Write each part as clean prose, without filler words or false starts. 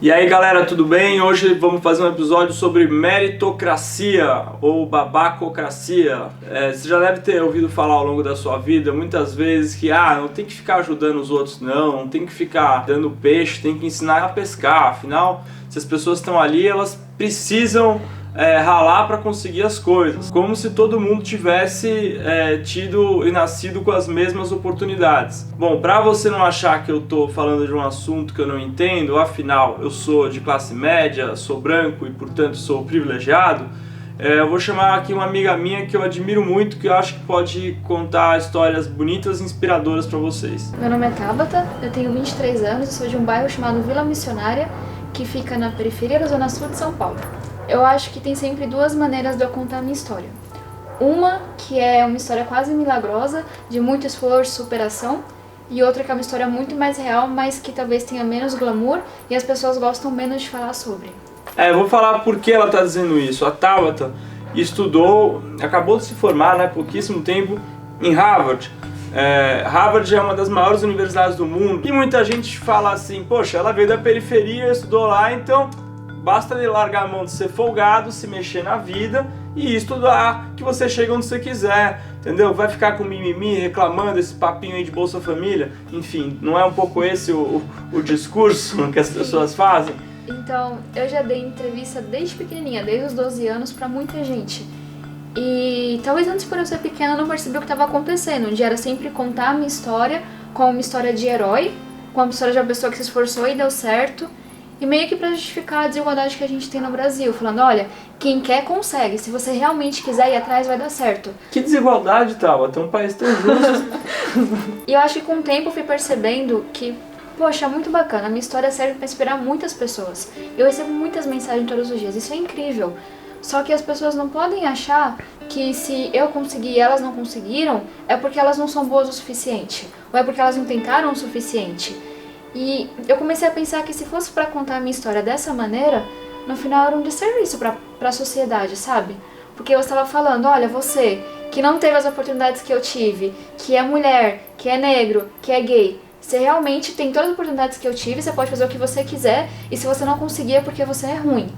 E aí galera, tudo bem? Hoje vamos fazer um episódio sobre meritocracia ou babacocracia. Você já deve ter ouvido falar ao longo da sua vida muitas vezes que não tem que ficar ajudando os outros, não tem que ficar dando peixe, tem que ensinar a pescar. Afinal, se as pessoas estão ali, elas precisam ralar para conseguir as coisas, como se todo mundo tivesse tido e nascido com as mesmas oportunidades. Bom, para você não achar que eu tô falando de um assunto que eu não entendo, afinal eu sou de classe média, sou branco e portanto sou privilegiado, eu vou chamar aqui uma amiga minha que eu admiro muito, que eu acho que pode contar histórias bonitas e inspiradoras para vocês. Meu nome é Tabata, eu tenho 23 anos e sou de um bairro chamado Vila Missionária, que fica na periferia da Zona Sul de São Paulo. Eu acho que tem sempre duas maneiras de eu contar a minha história. Uma que é uma história quase milagrosa, de muito esforço, superação, e outra que é uma história muito mais real, mas que talvez tenha menos glamour e as pessoas gostam menos de falar sobre. Eu vou falar por que ela está dizendo isso. A Tabata acabou de se formar, há pouquíssimo tempo, em Harvard. Harvard é uma das maiores universidades do mundo e muita gente fala assim, poxa, ela veio da periferia, estudou lá, então basta ele largar a mão de ser folgado, se mexer na vida e estudar, que você chega onde você quiser, entendeu? Vai ficar com mimimi, reclamando esse papinho aí de Bolsa Família, enfim, não é um pouco esse o discurso que as pessoas fazem? Então, eu já dei entrevista desde pequenininha, desde os 12 anos, pra muita gente. E talvez antes por eu ser pequena eu não percebi o que estava acontecendo, onde era sempre contar a minha história com uma história de herói, com uma história de uma pessoa que se esforçou e deu certo, e meio que pra justificar a desigualdade que a gente tem no Brasil, falando, olha, quem quer consegue, se você realmente quiser ir atrás vai dar certo. Que desigualdade, Tabata, um país tão justo. E eu acho que com o tempo eu fui percebendo que, poxa, muito bacana, a minha história serve pra inspirar muitas pessoas. Eu recebo muitas mensagens todos os dias, isso é incrível. Só que as pessoas não podem achar que se eu conseguir e elas não conseguiram, é porque elas não são boas o suficiente, ou é porque elas não tentaram o suficiente. E eu comecei a pensar que se fosse pra contar a minha história dessa maneira, no final era um desserviço pra sociedade, sabe? Porque eu estava falando, olha, você que não teve as oportunidades que eu tive, que é mulher, que é negro, que é gay, você realmente tem todas as oportunidades que eu tive, você pode fazer o que você quiser, e se você não conseguir é porque você é ruim.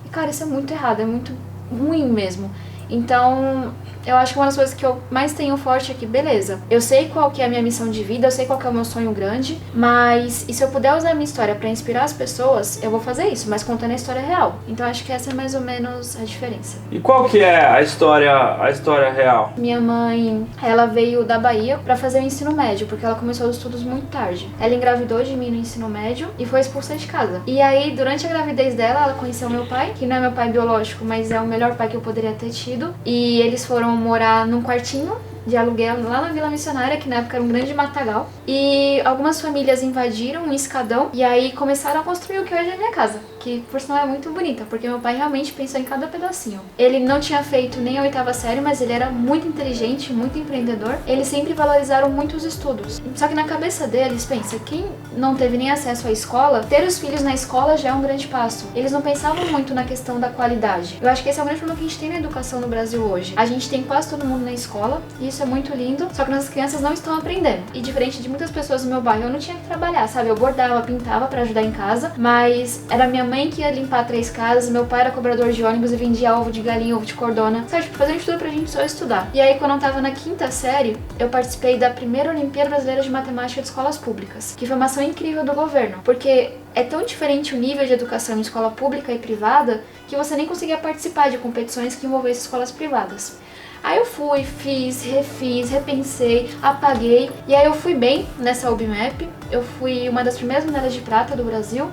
E cara, isso é muito errado, é muito ruim mesmo. Então, eu acho que uma das coisas que eu mais tenho forte é que, beleza, eu sei qual que é a minha missão de vida, eu sei qual que é o meu sonho grande, mas e se eu puder usar a minha história pra inspirar as pessoas, eu vou fazer isso, mas contando a história real. Então acho que essa é mais ou menos a diferença. E qual que é a história real? Minha mãe, ela veio da Bahia pra fazer o ensino médio, porque ela começou os estudos muito tarde. Ela engravidou de mim no ensino médio e foi expulsa de casa. E aí, durante a gravidez dela, ela conheceu meu pai, que não é meu pai biológico, mas é o melhor pai que eu poderia ter tido. E eles foram morar num quartinho de aluguel lá na Vila Missionária, que na época era um grande matagal. E algumas famílias invadiram um escadão e aí começaram a construir o que hoje é a minha casa, que por sinal é muito bonita, porque meu pai realmente pensou em cada pedacinho. Ele não tinha feito nem a 8ª série, mas ele era muito inteligente, muito empreendedor. Eles sempre valorizaram muito os estudos. Só que na cabeça deles, pensa, quem não teve nem acesso à escola, ter os filhos na escola já é um grande passo. Eles não pensavam muito na questão da qualidade. Eu acho que esse é o grande problema que a gente tem na educação no Brasil hoje. A gente tem quase todo mundo na escola, e isso é muito lindo, só que nossas crianças não estão aprendendo. E diferente de muitas pessoas no meu bairro, eu não tinha que trabalhar, sabe? Eu bordava, pintava pra ajudar em casa, mas era minha mãe que ia limpar 3 casas, meu pai era cobrador de ônibus e vendia ovo de galinha, ovo de cordona, sabe? Tipo, fazendo tudo pra gente só estudar. E aí, quando eu tava na 5ª série, eu participei da primeira Olimpíada Brasileira de Matemática de Escolas Públicas, que foi uma ação incrível do governo, porque é tão diferente o nível de educação em escola pública e privada que você nem conseguia participar de competições que envolvessem escolas privadas. Aí eu fui, fiz, refiz, repensei, apaguei, e aí eu fui bem nessa UBMAP, eu fui uma das primeiras medalhas de prata do Brasil,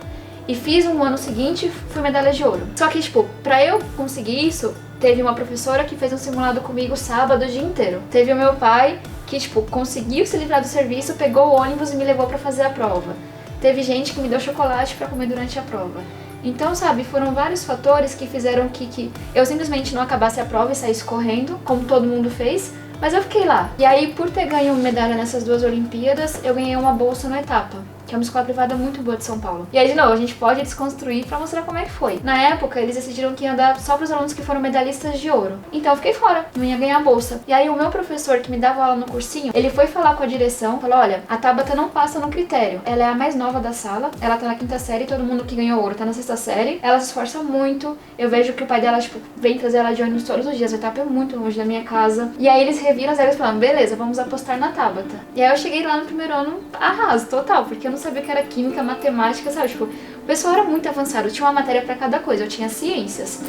e fiz um ano seguinte, fui medalha de ouro. Só que, tipo, pra eu conseguir isso, teve uma professora que fez um simulado comigo sábado o dia inteiro. Teve o meu pai que, tipo, conseguiu se livrar do serviço, pegou o ônibus e me levou pra fazer a prova. Teve gente que me deu chocolate pra comer durante a prova. Então, sabe, foram vários fatores que fizeram que eu simplesmente não acabasse a prova e saísse correndo, como todo mundo fez, mas eu fiquei lá. E aí, por ter ganho medalha nessas 2 Olimpíadas, eu ganhei uma bolsa no Etapa, que que é uma escola privada muito boa de São Paulo. E aí, de novo, a gente pode desconstruir pra mostrar como é que foi. Na época, eles decidiram que ia dar só pros alunos que foram medalhistas de ouro. Então eu fiquei fora, não ia ganhar a bolsa. E aí o meu professor que me dava aula no cursinho, ele foi falar com a direção, falou, olha, a Tabata não passa no critério. Ela é a mais nova da sala, ela tá na 5ª série, todo mundo que ganhou ouro tá na 6ª série. Ela se esforça muito, eu vejo que o pai dela, tipo, vem trazer ela de ônibus todos os dias, a etapa é muito longe da minha casa. E aí eles reviram as regras e falaram, beleza, vamos apostar na Tabata. E aí eu cheguei lá no primeiro ano, arraso, total, porque eu não sabia que era química, matemática, sabe, tipo, o pessoal era muito avançado, eu tinha uma matéria pra cada coisa, eu tinha ciências.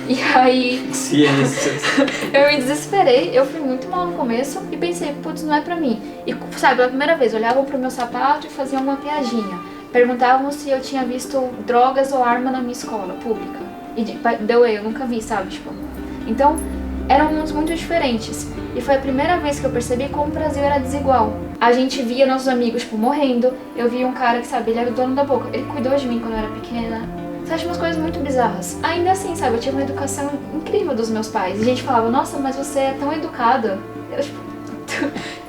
E aí... Ciências. eu me desesperei, eu fui muito mal no começo e pensei, putz, não é pra mim. E, sabe, pela primeira vez, olhavam pro meu sapato e faziam uma piadinha. Perguntavam se eu tinha visto drogas ou arma na minha escola pública. E deu eu nunca vi, sabe, tipo... Então, eram mundos muito diferentes. E foi a primeira vez que eu percebi como o Brasil era desigual. A gente via nossos amigos, tipo, morrendo. Eu via um cara que, sabe, ele era o dono da boca. Ele cuidou de mim quando eu era pequena. Você acha umas coisas muito bizarras. Ainda assim, sabe, eu tive uma educação incrível dos meus pais. E a gente falava, nossa, mas você é tão educada. Eu, tipo,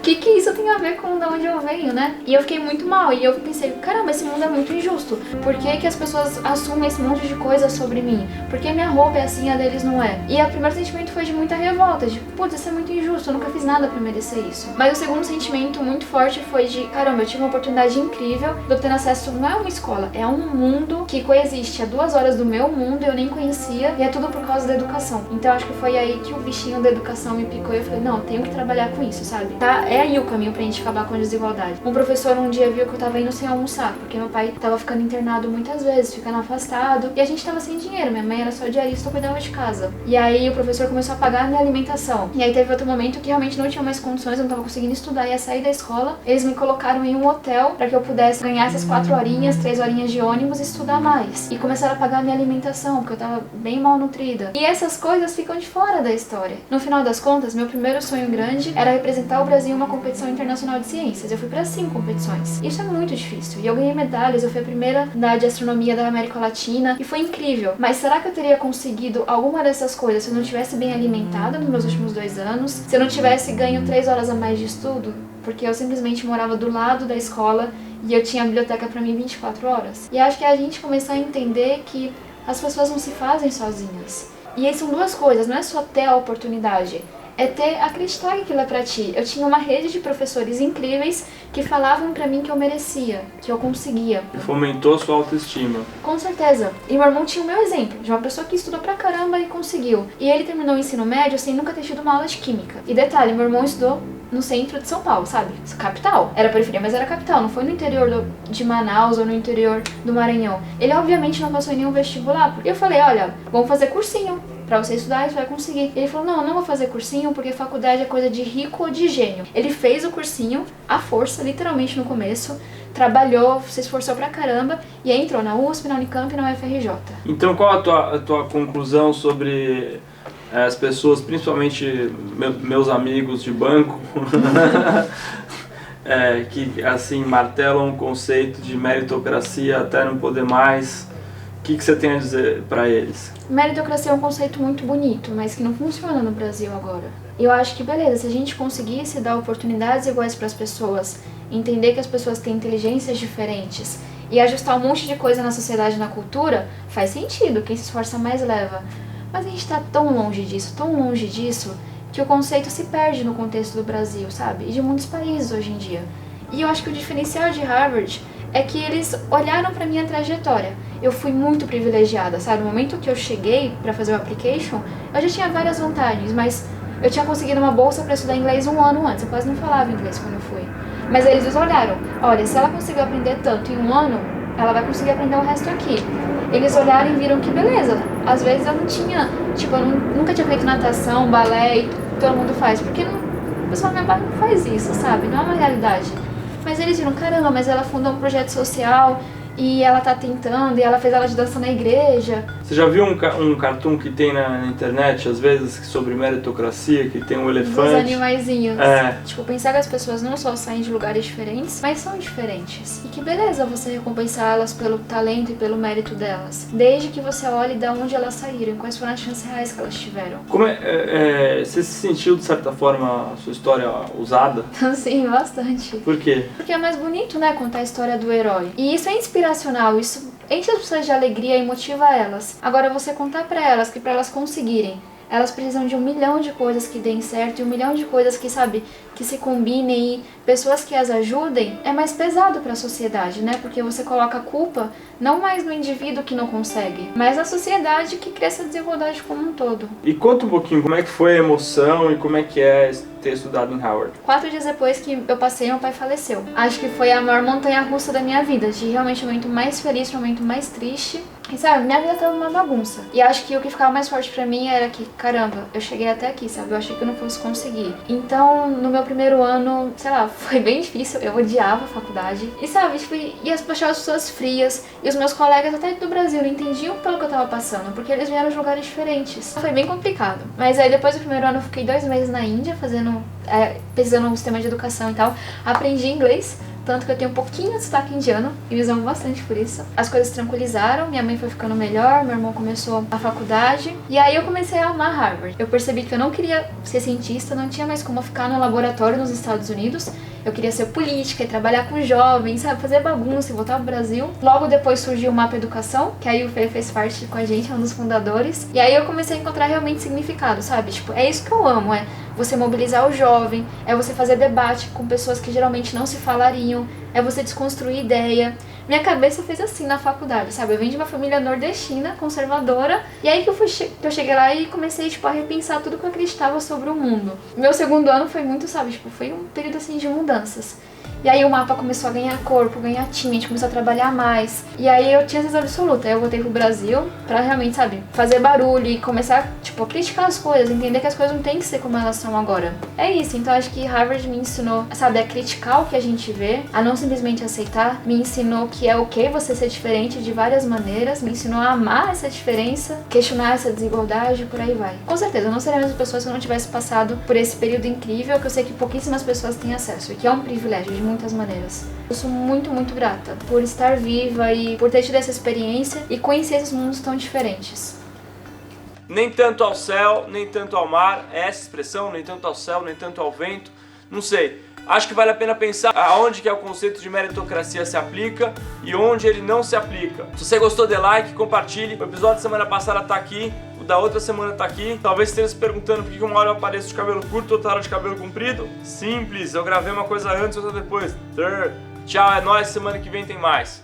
que isso tem a ver com de onde eu venho, né? E eu fiquei muito mal, e eu pensei, caramba, esse mundo é muito injusto. Por que que as pessoas assumem esse monte de coisa sobre mim? Por que minha roupa é assim e a deles não é? E o primeiro sentimento foi de muita revolta, de, putz, isso é muito injusto, eu nunca fiz nada pra merecer isso. Mas o segundo sentimento muito forte foi de, caramba, eu tive uma oportunidade incrível de eu ter acesso, não é uma escola, é um mundo que coexiste a 2 horas do meu mundo, eu nem conhecia, e é tudo por causa da educação. Então acho que foi aí que o bichinho da educação me picou e eu falei, não, tenho que trabalhar com isso, sabe? Tá, é aí o caminho pra gente acabar com a desigualdade. Um professor um dia viu que eu tava indo sem almoçar, porque meu pai tava ficando internado muitas vezes, ficando afastado, e a gente tava sem dinheiro, minha mãe era só diarista, eu cuidava de casa. E aí o professor começou a pagar a minha alimentação. E aí teve outro momento que realmente não tinha mais condições, eu não tava conseguindo estudar, ia sair da escola, eles me colocaram em um hotel pra que eu pudesse ganhar essas 4 horinhas, 3 horinhas de ônibus e estudar mais. E começaram a pagar a minha alimentação, porque eu tava bem mal nutrida. E essas coisas ficam de fora da história. No final das contas, meu primeiro sonho grande era representar o Brasil em uma competição internacional de ciências. Eu fui para 5 competições. Isso é muito difícil. E eu ganhei medalhas, eu fui a primeira de astronomia da América Latina e foi incrível. Mas será que eu teria conseguido alguma dessas coisas se eu não tivesse bem alimentada nos meus últimos 2 anos? Se eu não tivesse ganho 3 horas a mais de estudo? Porque eu simplesmente morava do lado da escola e eu tinha a biblioteca para mim 24 horas. E acho que a gente começar a entender que as pessoas não se fazem sozinhas. E aí são 2 coisas, não é só ter a oportunidade, é ter, acreditar que aquilo é pra ti. Eu tinha uma rede de professores incríveis que falavam pra mim que eu merecia, que eu conseguia. Fomentou a sua autoestima. Com certeza. E meu irmão tinha o meu exemplo, de uma pessoa que estudou pra caramba e conseguiu. E ele terminou o ensino médio sem nunca ter tido uma aula de química. E detalhe, meu irmão estudou no centro de São Paulo, sabe? Capital. Era periferia, mas era capital. Não foi no interior de Manaus ou no interior do Maranhão. Ele obviamente não passou em nenhum vestibular. Porque eu falei, olha, vamos fazer cursinho. Pra você estudar, você vai conseguir. Ele falou, não, eu não vou fazer cursinho porque faculdade é coisa de rico ou de gênio. Ele fez o cursinho à força, literalmente no começo, trabalhou, se esforçou pra caramba e aí entrou na USP, na Unicamp e na UFRJ. Então qual a tua conclusão sobre as pessoas, principalmente meus amigos de banco, que assim martelam o conceito de meritocracia até não poder mais? O que você tem a dizer para eles? Meritocracia é um conceito muito bonito, mas que não funciona no Brasil agora. Eu acho que, beleza, se a gente conseguisse dar oportunidades iguais para as pessoas, entender que as pessoas têm inteligências diferentes e ajustar um monte de coisa na sociedade e na cultura, faz sentido, quem se esforça mais leva. Mas a gente está tão longe disso, que o conceito se perde no contexto do Brasil, sabe? E de muitos países hoje em dia. E eu acho que o diferencial de Harvard é que eles olharam para minha trajetória. Eu fui muito privilegiada, sabe? No momento que eu cheguei para fazer o application, eu já tinha várias vantagens, mas eu tinha conseguido uma bolsa para estudar inglês 1 ano antes. Eu quase não falava inglês quando eu fui. Mas eles olharam, olha, se ela conseguiu aprender tanto em 1 ano, ela vai conseguir aprender o resto aqui. Eles olharam e viram que beleza. Às vezes eu não tinha, tipo, eu nunca tinha feito natação, balé e todo mundo faz, porque o pessoal da minha barra não faz isso, sabe? Não é uma realidade. Mas eles viram, caramba, mas ela fundou um projeto social e ela tá tentando, e ela fez aula de dança na igreja. Você já viu um cartoon que tem na internet, às vezes, sobre meritocracia, que tem um elefante? Dos animaizinhos. É. Tipo, pensar que as pessoas não só saem de lugares diferentes, mas são diferentes. E que beleza você recompensar elas pelo talento e pelo mérito delas. Desde que você olhe de onde elas saíram, quais foram as chances reais que elas tiveram. Você se sentiu, de certa forma, a sua história usada? Sim, bastante. Por quê? Porque é mais bonito, né, contar a história do herói. E isso é inspiracional, isso enche as pessoas de alegria e motiva elas. Agora, você contar pra elas que pra elas conseguirem, elas precisam de 1 milhão de coisas que deem certo e 1 milhão de coisas que, sabe, que se combinem e pessoas que as ajudem, é mais pesado para a sociedade, né? Porque você coloca a culpa não mais no indivíduo que não consegue, mas na sociedade que cresce a desigualdade como um todo. E conta um pouquinho como é que foi a emoção e como é que é ter estudado em Harvard. 4 dias depois que eu passei, meu pai faleceu. Acho que foi a maior montanha-russa da minha vida, de realmente o momento mais feliz, o momento mais triste. E sabe, minha vida tava uma bagunça. E acho que o que ficava mais forte pra mim era que, caramba, eu cheguei até aqui, sabe? Eu achei que eu não fosse conseguir. Então, no meu primeiro ano, sei lá, foi bem difícil. Eu odiava a faculdade. E sabe, tipo, e as pessoas frias. E os meus colegas até do Brasil não entendiam pelo que eu tava passando, porque eles vieram de lugares diferentes. Foi bem complicado. Mas aí, depois do primeiro ano, eu fiquei 2 meses na Índia, pesquisando um sistema de educação e tal. Aprendi inglês. Tanto que eu tenho um pouquinho de sotaque indiano e me amo bastante por isso. As coisas se tranquilizaram, minha mãe foi ficando melhor, meu irmão começou a faculdade. E aí eu comecei a amar Harvard. Eu percebi que eu não queria ser cientista, não tinha mais como ficar no laboratório nos Estados Unidos. Eu queria ser política e trabalhar com jovens, sabe? Fazer bagunça e voltar pro Brasil. Logo depois surgiu o Mapa Educação, que aí o Fê fez parte com a gente, é um dos fundadores. E aí eu comecei a encontrar realmente significado, sabe? Tipo, é isso que eu amo, é você mobilizar o jovem, é você fazer debate com pessoas que geralmente não se falariam, é você desconstruir ideia. Minha cabeça fez assim na faculdade, sabe? Eu venho de uma família nordestina, conservadora, e aí que eu cheguei lá e comecei, tipo, a repensar tudo que eu acreditava sobre o mundo. Meu segundo ano foi muito, sabe, tipo, foi um período, assim, de mudanças. E aí o mapa começou a ganhar corpo, ganhar time, a gente começou a trabalhar mais. E aí eu tinha certeza absoluta, aí eu voltei pro Brasil pra realmente, sabe, fazer barulho e começar, tipo, a criticar as coisas, entender que as coisas não tem que ser como elas são agora. É isso, então acho que Harvard me ensinou, sabe, a criticar o que a gente vê, a não simplesmente aceitar, me ensinou que é ok você ser diferente de várias maneiras, me ensinou a amar essa diferença, questionar essa desigualdade e por aí vai. Com certeza, eu não seria a mesma pessoa se eu não tivesse passado por esse período incrível que eu sei que pouquíssimas pessoas têm acesso, e que é um privilégio de muitas maneiras. Eu sou muito, muito grata por estar viva e por ter tido essa experiência e conhecer esses mundos tão diferentes. Nem tanto ao céu, nem tanto ao mar, é essa expressão, nem tanto ao céu, nem tanto ao vento, não sei. Acho que vale a pena pensar aonde que é o conceito de meritocracia se aplica e onde ele não se aplica. Se você gostou, dê like, compartilhe. O episódio da semana passada tá aqui, o da outra semana tá aqui. Talvez você esteja se perguntando por que uma hora eu apareço de cabelo curto, outra hora de cabelo comprido. Simples, eu gravei uma coisa antes, outra depois. Tchau, é nóis, semana que vem tem mais.